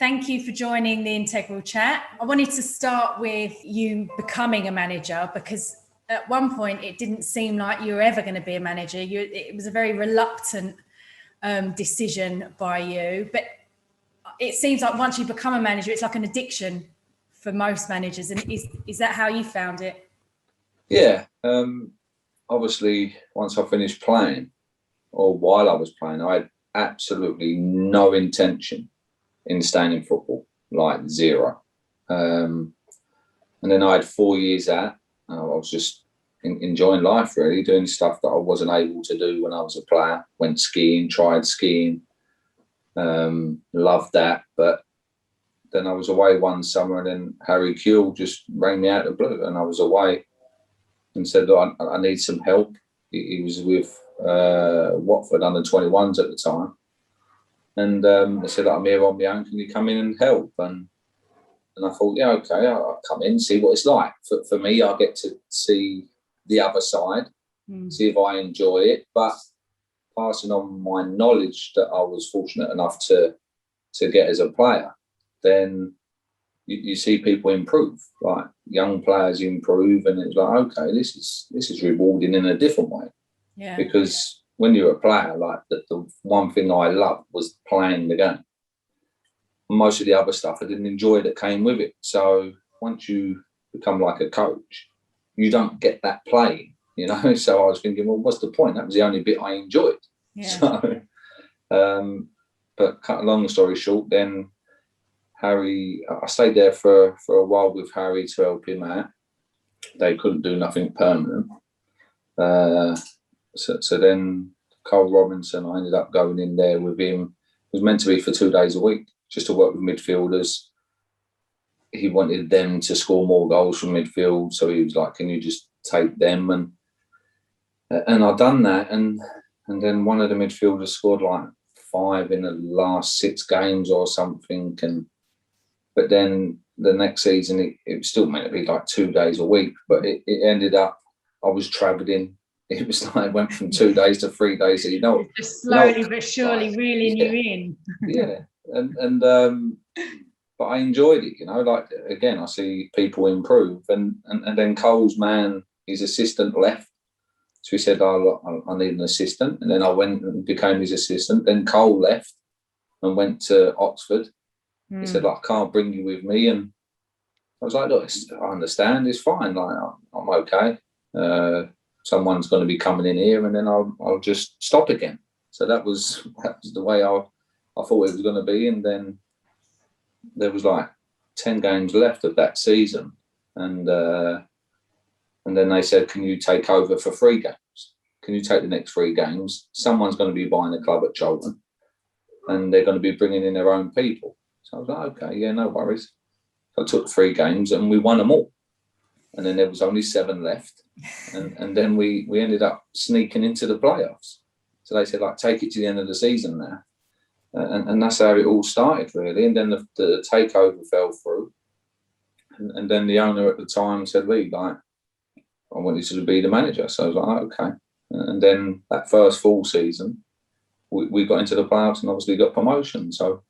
Thank you for joining the Integral Chat. I wanted to start with you becoming a manager, because at one point it didn't seem like you were ever going to be a manager. It was a very reluctant decision by you, but it seems like once you become a manager, it's like an addiction for most managers. And is that how you found it? Yeah. Obviously, once I finished playing, or while I was playing, I had absolutely no intention in staying in football, like zero. And then I had 4 years out. I was just enjoying life, really, doing stuff that I wasn't able to do when I was a player. Went skiing, tried skiing, loved that. But then I was away one summer, and then Harry Kewell just rang me out of the blue, and I was away and said, look, I need some help. He was with Watford under 21s at the time. And I said, I'm here on my own, can you come in and help? And I thought, yeah, okay, I'll come in, see what it's like. For me, I get to see the other side, see if I enjoy it, but passing on my knowledge that I was fortunate enough to get as a player, then you see people improve, like young players improve, and it's like, okay, this is rewarding in a different way. Yeah. Because when you're a player, like the one thing I loved was playing the game. Most of the other stuff I didn't enjoy that came with it. So once you become like a coach, you don't get that playing, you know. So I was thinking, well, what's the point? That was the only bit I enjoyed. Yeah. So, but cut a long story short, then Harry, I stayed there for a while with Harry to help him out. They couldn't do nothing permanent. So then Cole Robinson, I ended up going in there with him. It was meant to be for 2 days a week, just to work with midfielders. He wanted them to score more goals from midfield, so he was like, can you just take them? And I've done that, and then one of the midfielders scored like 5 in the last 6 games or something. But then the next season, it was still meant to be like 2 days a week, but it ended up, I was travelling. It was like, it went from 2 days to 3 days. So, you know, just slowly but surely like, reeling you in. Yeah. But I enjoyed it, you know, like, again, I see people improve. And then Cole's man, his assistant left. So he said, I need an assistant. And then I went and became his assistant. Then Cole left and went to Oxford. He said, like, I can't bring you with me. And I was like, look, I understand, it's fine. Like, I'm okay. Someone's going to be coming in here, and then I'll just stop again. So that was the way I thought it was going to be. And then there was like 10 games left of that season. And then they said, can you take over for 3 games? Can you take the next 3 games? Someone's going to be buying a club at Cholton, and they're going to be bringing in their own people. So I was like, okay, yeah, no worries. So I took 3 games and we won them all. And then there was only 7 left. And then we ended up sneaking into the playoffs. So they said, like, take it to the end of the season now. And that's how it all started, really. And then the takeover fell through. And then the owner at the time said, Lee, like, I want you to be the manager. So I was like, okay. And then that first full season, we got into the playoffs and obviously got promotion. So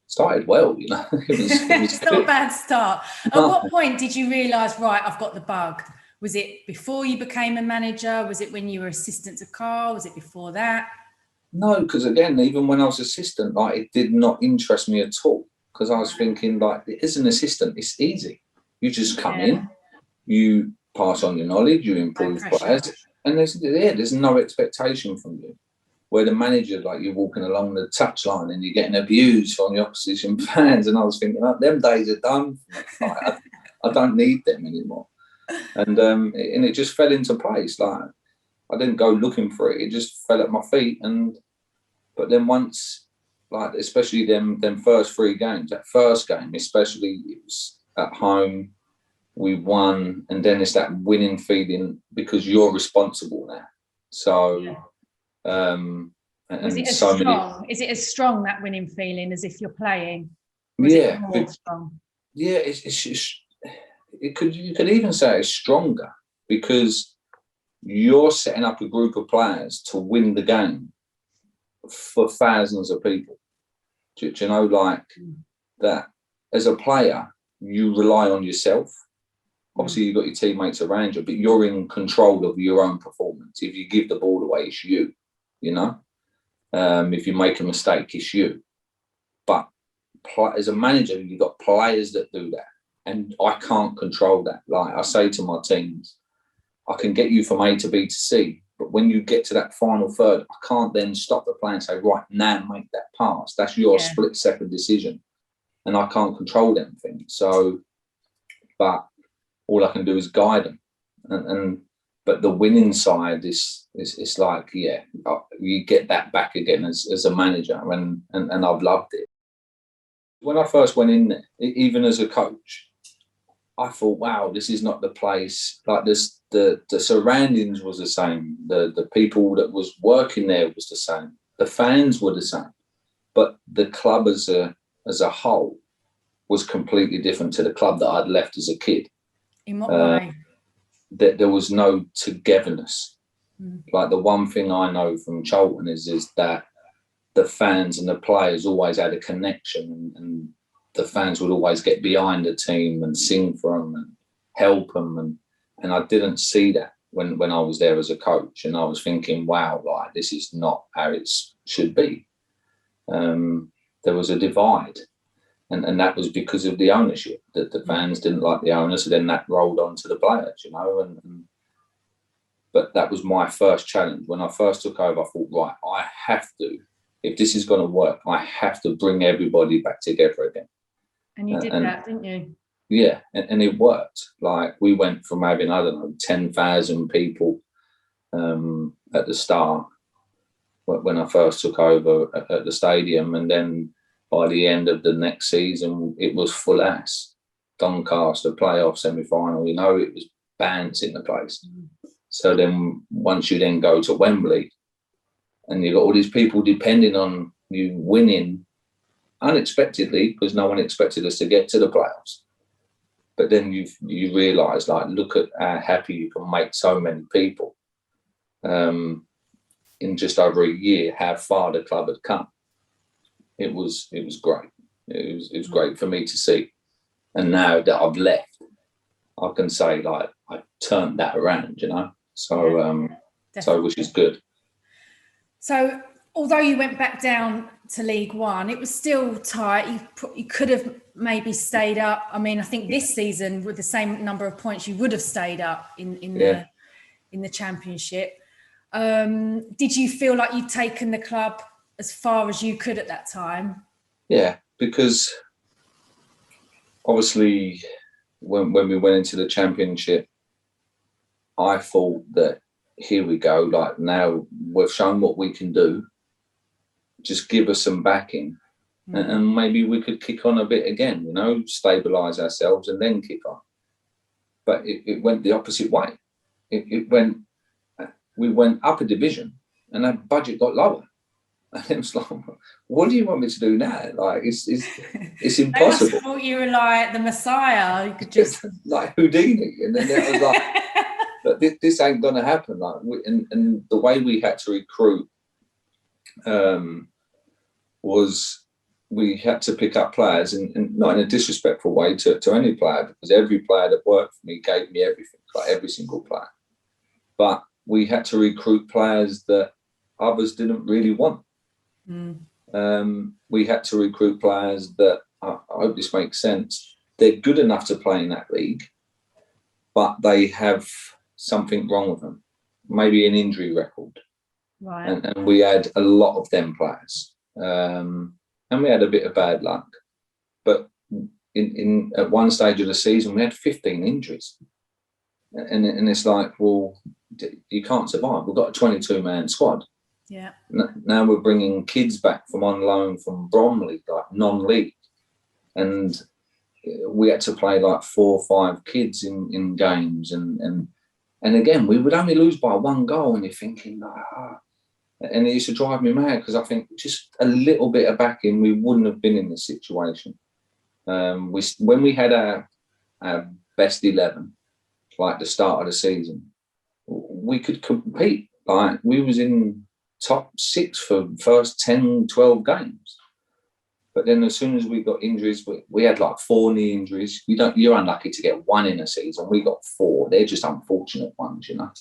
started well, you know. It's not a bad start. At what point did you realise, right, I've got the bug? Was it before you became a manager? Was it when you were assistant to Carl? Was it before that? No, because again, even when I was assistant, like, it did not interest me at all. Because I was thinking, like, as an assistant, it's easy. You just come in, you pass on your knowledge, you improve players, and there's no expectation from you. Where the manager, like, you're walking along the touchline and you're getting abused from the opposition fans, and I was thinking, oh, them days are done. Like, I don't need them anymore. And it just fell into place. Like, I didn't go looking for it; it just fell at my feet. But then once, like, especially them first 3 games, that first game especially, it was at home. We won, and then it's that winning feeling because you're responsible now. So. Yeah. Is it as strong? Is it as strong, that winning feeling, as if you're playing? Yeah, strong? Yeah. You could even say it's stronger because you're setting up a group of players to win the game for thousands of people. Do you know, like, that as a player, you rely on yourself. Obviously, you've got your teammates around you, but you're in control of your own performance. If you give the ball away, it's you, you know. If you make a mistake, it's you. But as a manager, you've got players that do that. And I can't control that. Like I say to my teams, I can get you from A to B to C, but when you get to that final third, I can't then stop the play and say, right, now make that pass. That's your split-second decision. And I can't control them things. So, but all I can do is guide them. But the winning side is like, you get that back again as a manager, and I've loved it. When I first went in there, even as a coach, I thought, wow, this is not the place. Like this, the surroundings was the same. The people that was working there was the same. The fans were the same. But the club as a whole was completely different to the club that I'd left as a kid. In what way? That there was no togetherness. Like the one thing I know from Charlton is that the fans and the players always had a connection, and the fans would always get behind the team and sing for them and help them. And I didn't see that when I was there as a coach. And I was thinking, wow, like this is not how it should be. There was a divide. And that was because of the ownership, that the fans didn't like the owner. So then that rolled on to the players, you know. But that was my first challenge. When I first took over, I thought, right, I have to, if this is going to work, I have to bring everybody back together again. And you did that, didn't you? Yeah, and it worked. Like we went from having, 10,000 people at the start when I first took over at the stadium, and then by the end of the next season, it was full ass. Doncaster playoff semi-final, you know, it was bouncing the place. So then once you then go to Wembley and you've got all these people depending on you winning unexpectedly, because no one expected us to get to the playoffs. But then you realise, like, look at how happy you can make so many people. In just over a year, how far the club had come. It was great. It was great for me to see. And now that I've left, I can say, like, I turned that around, you know. So which is good. So although you went back down to League One, it was still tight. You could have maybe stayed up. I mean, I think this season with the same number of points, you would have stayed up in the Championship. Did you feel like you'd taken the club as far as you could at that time? Yeah, because obviously when we went into the Championship, I thought that here we go, like now we've shown what we can do. Just give us some backing and maybe we could kick on a bit again, you know, stabilise ourselves and then kick on. But it went the opposite way. We went up a division and our budget got lower. And it was like, what do you want me to do now? Like, it's impossible. I must have thought you were like the Messiah. You could just like Houdini. And then it was like, but this ain't going to happen. Like, and the way we had to recruit was we had to pick up players, and not in a disrespectful way to any player, because every player that worked for me gave me everything, like every single player. But we had to recruit players that others didn't really want. We had to recruit players that, I hope this makes sense, they're good enough to play in that league, but they have something wrong with them, maybe an injury record. Right. And we had a lot of them players. And we had a bit of bad luck. But in at one stage of the season, we had 15 injuries. And it's like, well, you can't survive. We've got a 22-man squad. Yeah. Now we're bringing kids back from on loan from Bromley, like non-league. And we had to play like 4 or 5 kids in games. And again, we would only lose by 1 goal. And you're thinking, and it used to drive me mad, because I think just a little bit of backing, we wouldn't have been in this situation. When we had our best 11, like the start of the season, we could compete. Like, we was in top 6 for first 10, 12 games. But then as soon as we got injuries, we had like 4 knee injuries. You're unlucky to get 1 in a season. We got 4. They're just unfortunate ones, you know.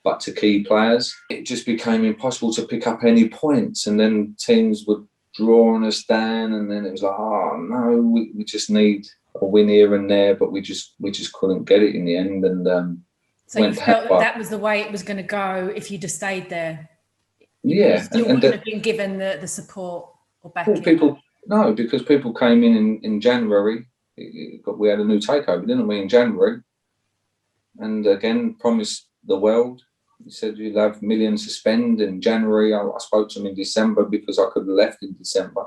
But to key players, it just became impossible to pick up any points. And then teams were drawing us down, and then it was like, oh no, we just need a win here and there, but we just couldn't get it in the end. And so you felt that was the way it was going to go if you'd have stayed there. You still wouldn't have been given the support or backing. Because people came in January. We had a new takeover, didn't we, in January? And again, promised the world. He said you'll have millions to spend in January. I spoke to him in December because I could have left in December.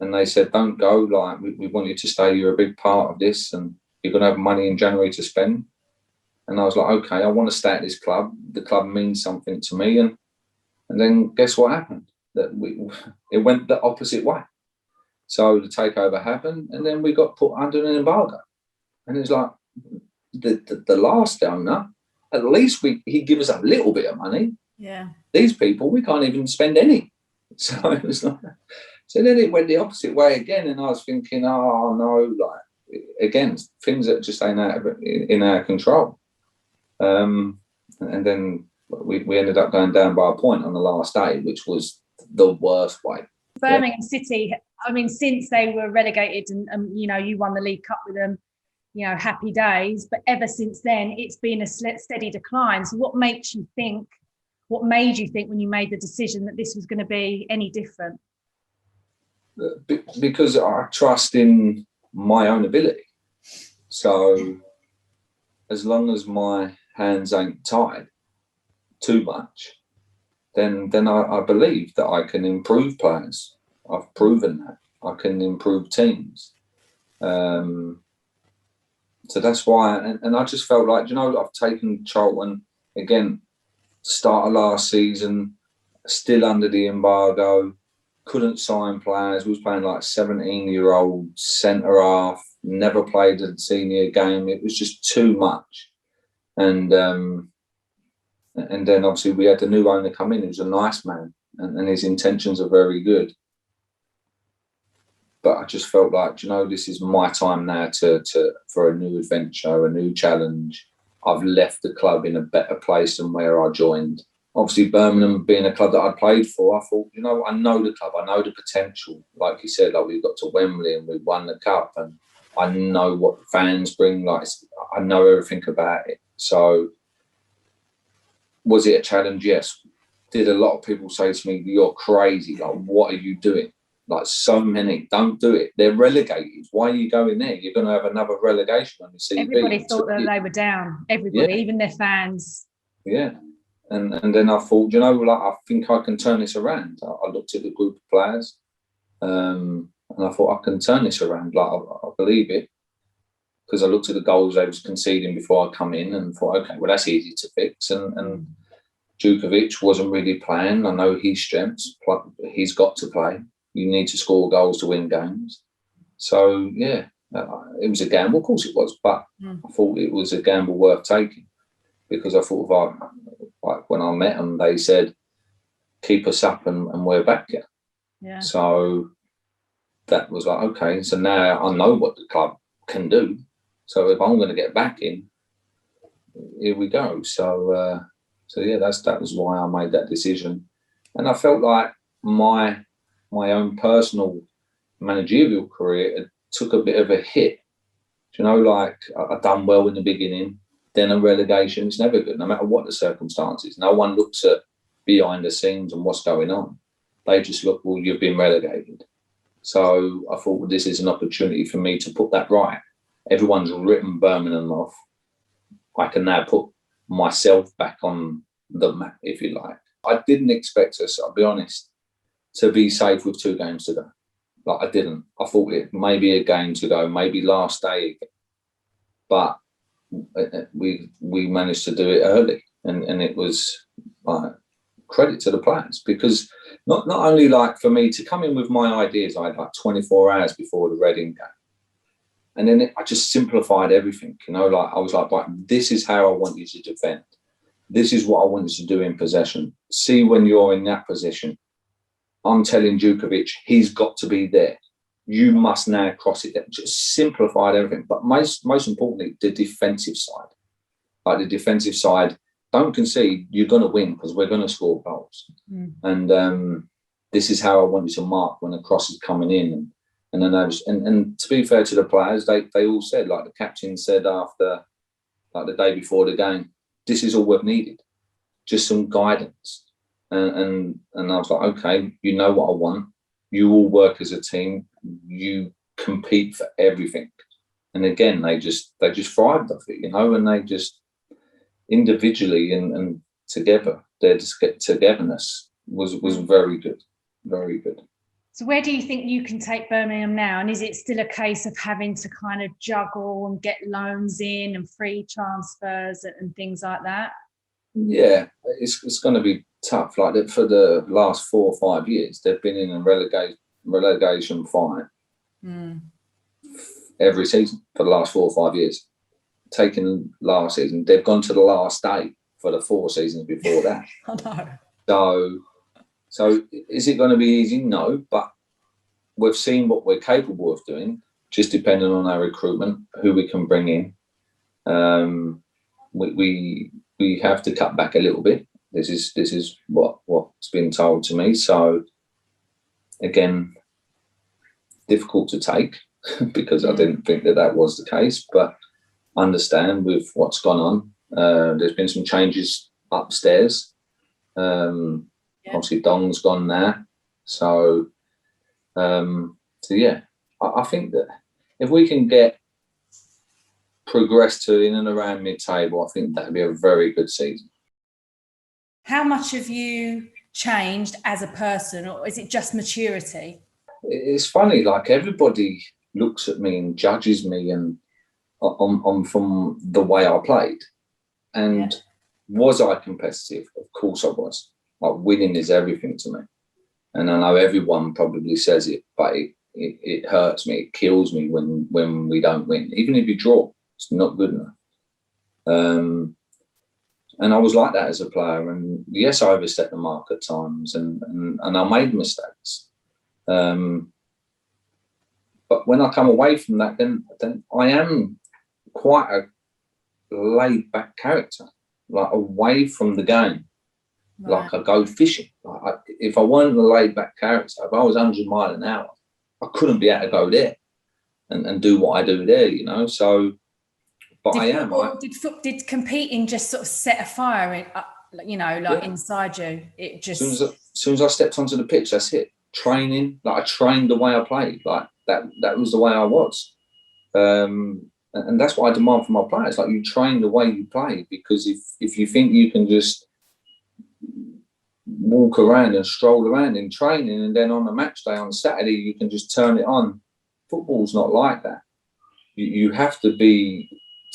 And they said, don't go. Like, we want you to stay. You're a big part of this, and you're going to have money in January to spend. And I was like, okay, I want to stay at this club. The club means something to me. And then guess what happened? It went the opposite way. So the takeover happened, and then we got put under an embargo. And it was like, the last owner, at least he'd give us a little bit of money. Yeah. These people, we can't even spend any. So it was like, so then it went the opposite way again, and I was thinking, oh no, like again, things that just ain't in our control. And then we ended up going down by a point on the last day, which was the worst way. Birmingham City, I mean, since they were relegated and you know, you won the League Cup with them, you know, happy days. But ever since then, it's been a steady decline. So what made you think when you made the decision that this was going to be any different? Because I trust in my own ability. So as long as my hands ain't tied too much, then I believe that I can improve players. I've proven that. I can improve teams. So that's why, and I just felt like, you know, I've taken Charlton, again, start of last season, still under the embargo, couldn't sign players. We was playing like 17-year-old centre-half, never played a senior game. It was just too much. And then obviously we had the new owner come in. He was a nice man, and his intentions are very good. But I just felt like, you know, this is my time now for a new adventure, a new challenge. I've left the club in a better place than where I joined. Obviously, Birmingham being a club that I played for, I thought, you know, I know the club, I know the potential. Like you said, like we got to Wembley and we won the cup, and I know what the fans bring. Like, I know everything about it. So, was it a challenge? Yes. Did a lot of people say to me, "You're crazy! Like, what are you doing?" Like, so many, don't do it. They're relegated. Why are you going there? You're going to have another relegation on your CV. Everybody thought that they were down. Everybody, even their fans. Yeah. And then I thought, you know, like, I think I can turn this around. I looked at the group of players, and I thought, I can turn this around. Like, I believe it, because I looked at the goals they was conceding before I come in and thought, okay, well, that's easy to fix. And Djukovic wasn't really playing. I know his strengths. He's got to play. You need to score goals to win games. So, yeah, it was a gamble. Of course it was, but I thought it was a gamble worth taking, because I thought, like when I met them, they said, keep us up and we're back here. Yeah. So that was like, okay, so now I know what the club can do. So if I'm going to get back in, here we go. So yeah, that was why I made that decision. And I felt like my own personal managerial career took a bit of a hit. You know, like, I done well in the beginning, then a relegation. It's never good, no matter what the circumstances. No one looks at behind the scenes and what's going on. They just look, well, you've been relegated. So I thought, well, this is an opportunity for me to put that right. Everyone's written Birmingham off. I can now put myself back on the map, if you like. I didn't expect us, I'll be honest, to be safe with 2 games to go. Like, I didn't. I thought it maybe a game to go, maybe last day again. But we managed to do it early, and it was credit to the players, because not only like for me to come in with my ideas, I had like 24 hours before the Reading game, and then I just simplified everything. You know, like I was like, right, this is how I want you to defend. This is what I want you to do in possession. See when you're in that position, I'm telling Djukovic, he's got to be there. You must now cross it. Just simplified everything. But most importantly, the defensive side. Like the defensive side, don't concede. You're going to win because we're going to score goals. And this is how I want you to mark when a cross is coming in. And then and to be fair to the players, they all said, like the captain said after, like the day before the game, this is all we've needed, just some guidance. And I was like, okay, you know what I want. You all work as a team. You compete for everything. And again, they just thrived off it, and they just individually and together, their togetherness was very good, very good. So where do you think you can take Birmingham now? And is it still a case of having to kind of juggle and get loans in and free transfers and things like that? Yeah, it's going to be tough. Like that for the last 4 or 5 years, they've been in a relegation fight every season for the last 4 or 5 years. Taking last season, they've gone to the last day for the 4 seasons before that. I know. So is it going to be easy? No, but we've seen what we're capable of doing, just depending on our recruitment, who we can bring in. We have to cut back a little bit. This is what's been told to me. So again, difficult to take because I didn't think that was the case, but understand with what's gone on. There's been some changes upstairs. Obviously Dong's gone now. So yeah, I think that if we can get progress to in and around mid-table, I think that'd be a very good season. How much have you changed as a person, or is it just maturity? It's funny, like everybody looks at me and judges me and on from the way I played. And was I competitive? Of course I was. Like winning is everything to me. And I know everyone probably says it, but it hurts me. It kills me when we don't win. Even if you draw, it's not good enough. And I was like that as a player. And yes, I overstepped the mark at times and I made mistakes. But when I come away from that, then I am quite a laid back character, like away from the game. Right. Like I go fishing. Like if I weren't a laid back character, if I was 100 miles an hour, I couldn't be able to go there and do what I do there, So, but did competing just sort of set a fire in, inside you? It just as soon as I stepped onto the pitch, that's it. Training, like I trained the way I played, like that was the way I was. And that's what I demand from my players. Like you train the way you play, because if you think you can just walk around and stroll around in training and then on a match day on Saturday you can just turn it on, football's not like that. You have to be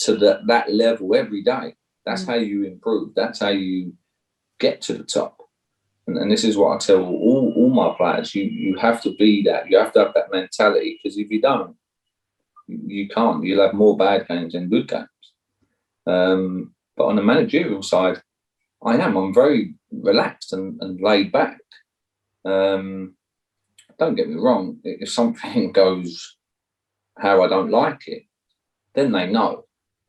to that level every day. That's how you improve. That's how you get to the top. And this is what I tell all my players. You have to be that. You have to have that mentality, because if you don't, you can't. You'll have more bad games than good games. But on the managerial side, I'm very relaxed and laid back. Don't get me wrong. If something goes how I don't like it, then they know.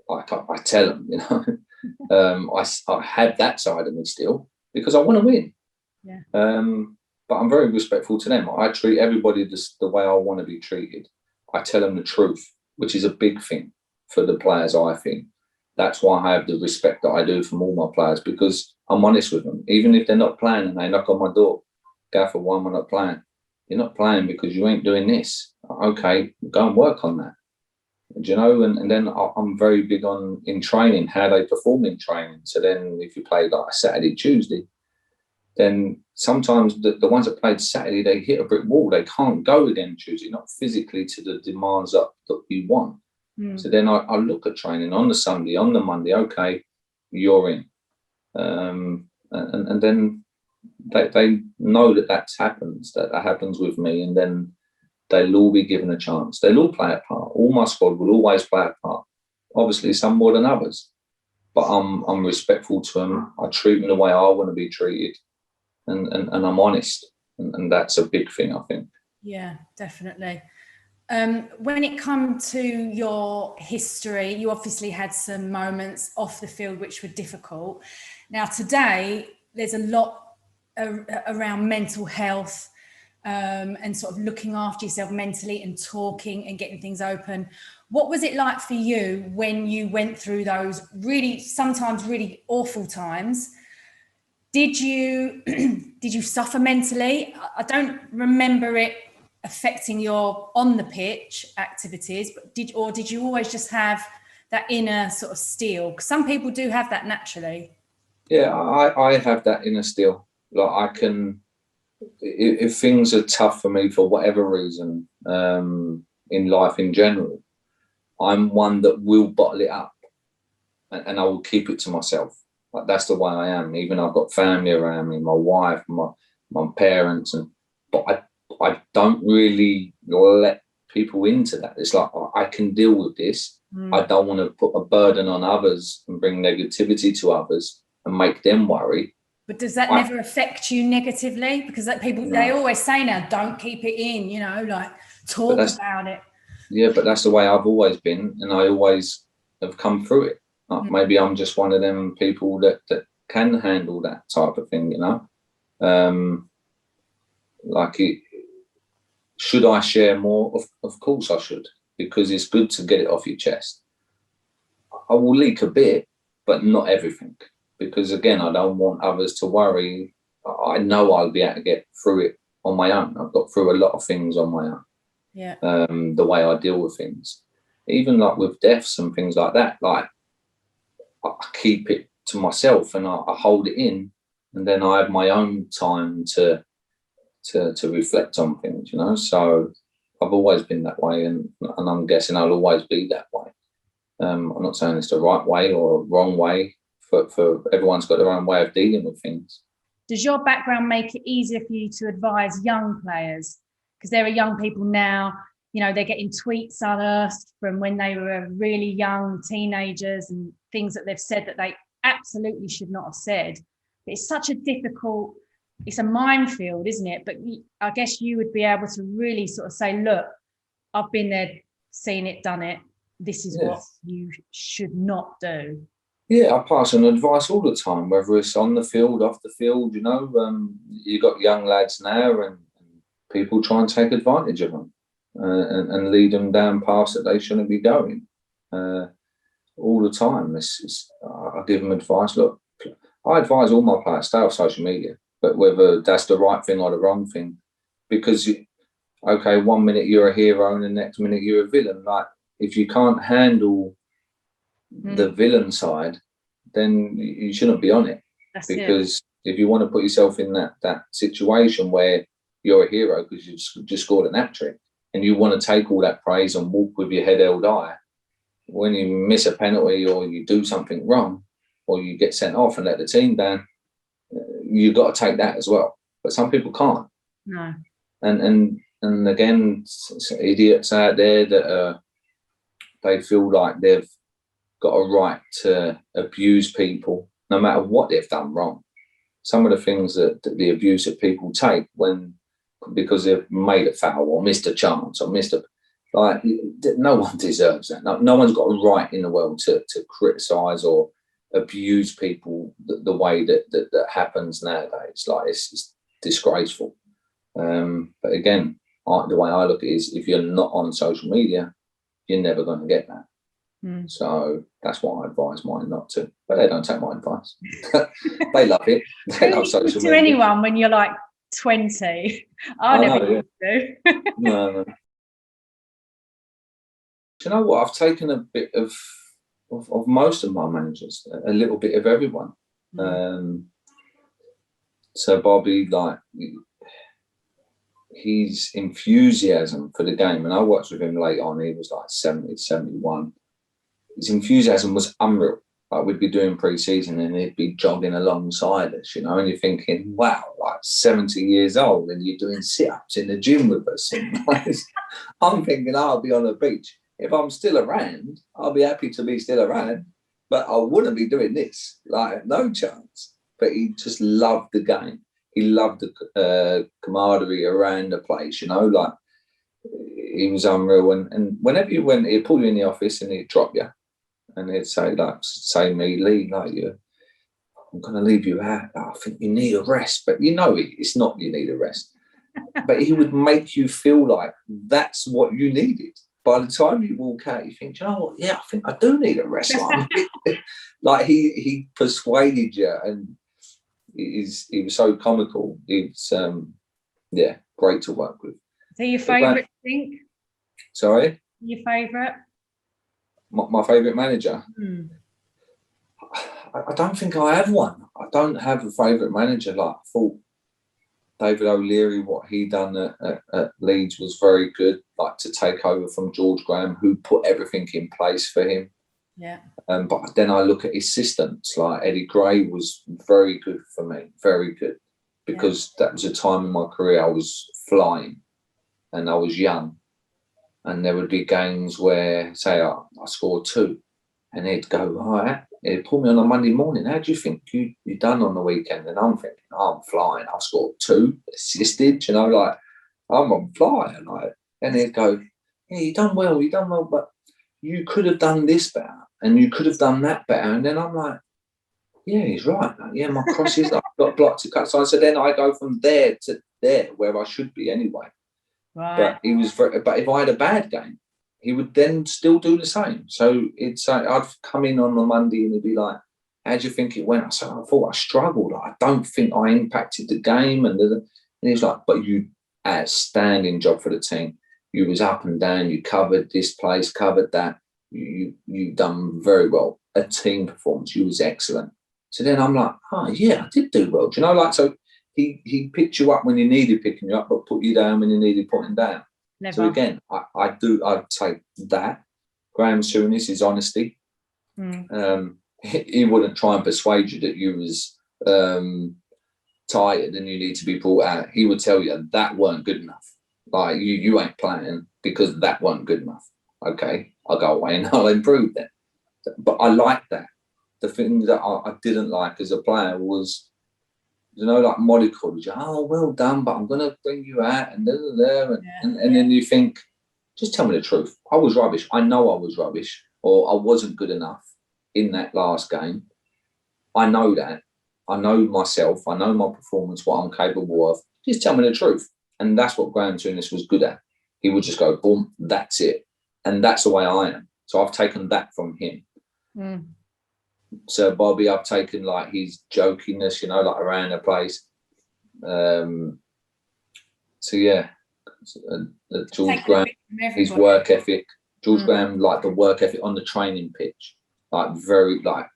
Like I tell them, I have that side of me still because I want to win. Yeah. But I'm very respectful to them. I treat everybody the way I want to be treated. I tell them the truth, which is a big thing for the players, I think. That's why I have the respect that I do from all my players, because I'm honest with them. Even if they're not playing and they knock on my door, Gaffer, why am I not playing? You're not playing because you ain't doing this. Okay, go and work on that. And then I'm very big in training, how they perform in training. So then if you play like a Saturday, Tuesday, then sometimes the ones that played Saturday, they hit a brick wall. They can't go again Tuesday, not physically to the demands that you want. So then I look at training on the Sunday, on the Monday, okay, you're in. And then they know that happens with me, and then they'll all be given a chance. They'll all play a part. All my squad will always play a part. Obviously, some more than others. But I'm respectful to them. I treat them the way I want to be treated. And I'm honest. and that's a big thing, I think. Yeah, definitely. When it comes to your history, you obviously had some moments off the field which were difficult. Now, today, there's a lot around mental health and sort of looking after yourself mentally and talking and getting things open. What was it like for you when you went through those sometimes really awful times? Did you suffer mentally? I don't remember it affecting your on the pitch activities, but did you always just have that inner sort of steel? Because some people do have that naturally. Yeah, I have that inner steel. Like, I can, if things are tough for me for whatever reason, in life in general, I'm one that will bottle it up, and I will keep it to myself. Like, that's the way I am. Even I've got family around me, my wife, my parents, but I don't really let people into that. It's like, I can deal with this. I don't want to put a burden on others and bring negativity to others and make them worry. But does that never affect you negatively? Because they always say now, don't keep it in, like talk about it. Yeah, but that's the way I've always been, and I always have come through it. Maybe I'm just one of them people that can handle that type of thing, should I share more? Of course I should, because it's good to get it off your chest. I will leak a bit, but not everything, because again, I don't want others to worry. I know I'll be able to get through it on my own. I've got through a lot of things on my own. Yeah. The way I deal with things, even like with deaths and things like that, like, I keep it to myself and I hold it in, and then I have my own time to reflect on things, So I've always been that way, and I'm guessing I'll always be that way. I'm not saying it's the right way or wrong way. For everyone's got their own way of dealing with things. Does your background make it easier for you to advise young players? Because there are young people now, they're getting tweets unearthed from when they were really young teenagers and things that they've said that they absolutely should not have said. But it's such a difficult, it's a minefield, isn't it? But I guess you would be able to really sort of say, look, I've been there, seen it, done it. This is what you should not do. Yeah, I pass on advice all the time, whether it's on the field, off the field. You've got young lads now, and people try and take advantage of them and lead them down paths that they shouldn't be going all the time. I give them advice. Look, I advise all my players, stay off social media, but whether that's the right thing or the wrong thing, because, okay, 1 minute you're a hero and the next minute you're a villain. Like, if you can't handle the villain side, then you shouldn't be on it. Because if you want to put yourself in that situation where you're a hero because you just scored an hat-trick, and you want to take all that praise and walk with your head held high, when you miss a penalty or you do something wrong or you get sent off and let the team down, you've got to take that as well. But some people can't. No. And again, idiots out there that they feel like they've got a right to abuse people no matter what they've done wrong. Some of the things that the abuse that people take because they've made a foul or missed a chance or no one deserves that. No one's got a right in the world to criticise or abuse people the way that happens nowadays. Like, it's disgraceful. But again, the way I look at it is, if you're not on social media, you're never going to get that. So that's why I advise mine not to. But they don't take my advice. They love it. They love social media. To anyone when you're like 20, I never used to. No. Do you know what? I've taken a bit of most of my managers, a little bit of everyone. So Bobby, like, his enthusiasm for the game, and I watched with him late on, he was like 70, 71. His enthusiasm was unreal. Like, we'd be doing pre-season and he'd be jogging alongside us, and you're thinking, wow, like 70 years old and you're doing sit-ups in the gym with us. And I'm thinking, I'll be on the beach. If I'm still around, I'll be happy to be still around, but I wouldn't be doing this. Like, no chance. But he just loved the game. He loved the camaraderie around the place, you know, like he was unreal. And whenever you went, he'd pull you in the office and he'd drop you. And he'd say, me, Lee, like, I'm going to leave you out. I think you need a rest. But you know, it's not you need a rest. But he would make you feel like that's what you needed. By the time you walk out, you think, you know what? Yeah, I think I do need a rest. Like he persuaded you, and he was so comical. It's great to work with. So your favourite thing? Sorry? Your favourite? My favourite manager? I don't think I have one. I don't have a favourite manager. Like, I thought David O'Leary, what he done at Leeds was very good, like to take over from George Graham, who put everything in place for him. Yeah. But then I look at assistants, like Eddie Gray was very good for me, very good, because that was a time in my career I was flying and I was young. And there would be games where, say, I scored 2 and he'd go, all right, he'd pull me on a Monday morning. How do you think you done on the weekend? And I'm thinking, I'm flying. I scored 2, assisted, you know, like I'm on flying. Like, and he'd go, yeah, you done well, but you could have done this better and you could have done that better. And then I'm like, yeah, he's right. Like, yeah, my crosses, I've got blocks to cut. So then I go from there to there where I should be anyway. Right. But he was but if I had a bad game, he would then still do the same. So I'd come in on a Monday and he'd be like, how do you think it went? I said, I thought I struggled. I don't think I impacted the game. And he's like, but you had a outstanding job for the team. You was up and down. You covered this place, covered that. You done very well. A team performance. You was excellent. So then I'm like, oh, yeah, I did do well. Do you know, like, so he picked you up when you needed picking you up, but put you down when you needed putting down. Never. So again, I'd take that. Graham Souness is honesty. He wouldn't try and persuade you that you was tired and you need to be brought out. He would tell you that weren't good enough. Like you ain't playing because that weren't good enough. Okay, I'll go away and I'll improve then. But I like that. The thing that I didn't like as a player was, you know, like mollycoddle. Oh, well done, but I'm going to bring you out and then you think, just tell me the truth. I was rubbish. I know I was rubbish, or I wasn't good enough in that last game. I know that. I know myself. I know my performance, what I'm capable of. Just tell me the truth. And that's what Graham Souness was good at. He would just go, boom, that's it. And that's the way I am. So I've taken that from him. So Bobby, I've taken like his jokiness, you know, like around the place. So yeah, George Graham, his work ethic. George Graham, like the work ethic on the training pitch, like very like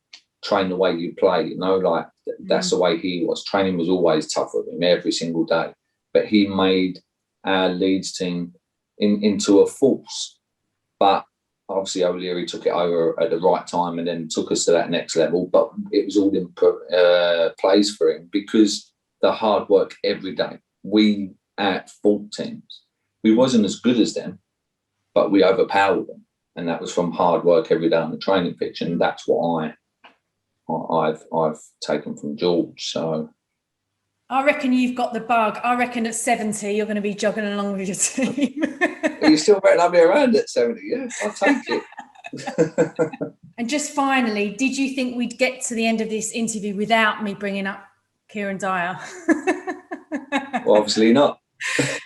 train the way you play. You know, like that's the way he was. Training was always tough with him every single day, but he made our Leeds team into a force. But obviously, O'Leary took it over at the right time and then took us to that next level. But it was all in place for him because the hard work every day. We out-fought teams. We wasn't as good as them, but we overpowered them. And that was from hard work every day on the training pitch. And that's what I've taken from George. So I reckon you've got the bug. I reckon at 70, you're going to be jogging along with your team. You still reckon I'll be around at 70? Yeah, I'll take it. And just finally, did you think we'd get to the end of this interview without me bringing up Kieran Dyer? Well, obviously not.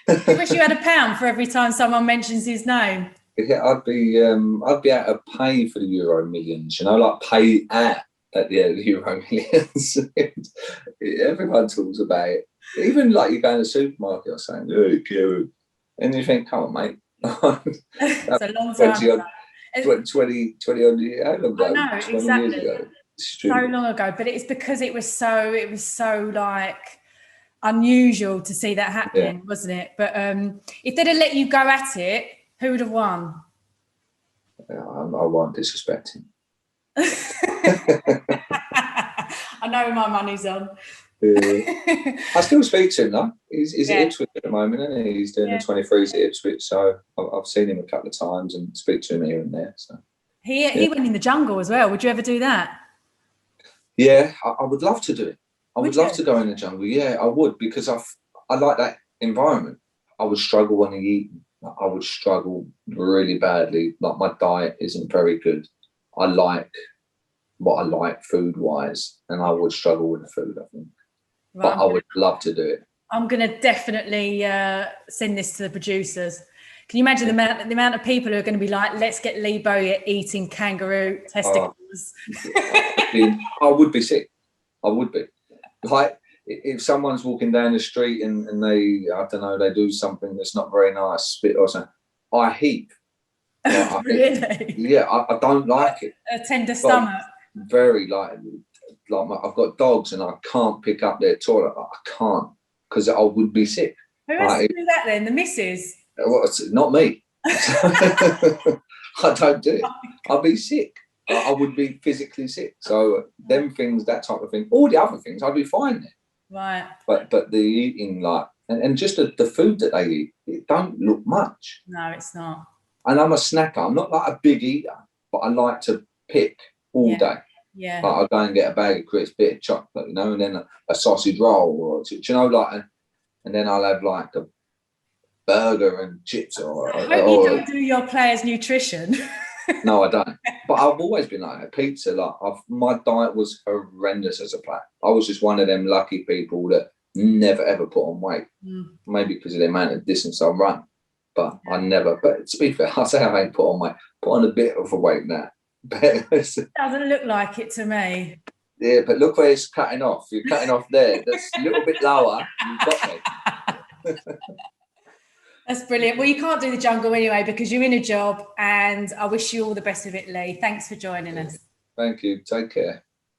I wish you had £1 for every time someone mentions his name. Yeah, I'd be able to pay for the Euro Millions, you know, like pay at the Euro Millions. Everyone talks about it. Even like you go in the supermarket or saying, hey, Kieran. And you think, come on, mate. It's a long time. 20 odd years ago. I know, 20 exactly. years ago. So long ago. But it's because it was so like unusual to see that happening, wasn't it? But if they'd have let you go at it, who would have won? I won't disrespect him. I know my money's on. I still speak to him though. He's at Ipswich at the moment, and he's doing the 23s at Ipswich. So I've seen him a couple of times and speak to him here and there. So he went in the jungle as well. Would you ever do that? Yeah, I would love to do it. I would love to go in the jungle. Yeah, I would, because I like that environment. I would struggle when I eat. I would struggle really badly. Like, my diet isn't very good. I like what I like food-wise, and I would struggle with the food, I think. Right. But I would love to do it. I'm going to definitely send this to the producers. Can you imagine the amount of people who are going to be like, let's get Lee Bowyer eating kangaroo testicles? I would be sick. I would be. Like, if someone's walking down the street and they, I don't know, they do something that's not very nice, spit or something, I heap. Like, Really? Yeah, I don't like it. A tender stomach. Very like I've got dogs and I can't pick up their toilet. I can't, because I would be sick. Who has to do that then? The missus? Well, not me. I don't do it. I'd be sick. I would be physically sick. So them things, that type of thing, all the other things, I'd be fine there. Right. But the eating, like, and just the food that they eat, it don't look much. No, it's not. And I'm a snacker. I'm not like a big eater, but I like to pick all day. Yeah. Like, I'll go and get a bag of crisps, bit of chocolate, you know, and then a sausage roll, or, do you know, like, and then I'll have like a burger and chips. Or I hope you don't do your players' nutrition. No, I don't. But I've always been like that. Pizza, like, my diet was horrendous as a player. I was just one of them lucky people that never ever put on weight. Maybe because of the amount of distance I run. But I never. But to be fair, I say I ain't put on weight. Put on a bit of a weight now. It doesn't look like it to me. Yeah, but look where it's cutting off. You're cutting off there. That's a little bit lower. You've got me. That's brilliant. Well, you can't do the jungle anyway because you're in a job, and I wish you all the best of it, Lee. Thanks for joining us. Thank you. Take care.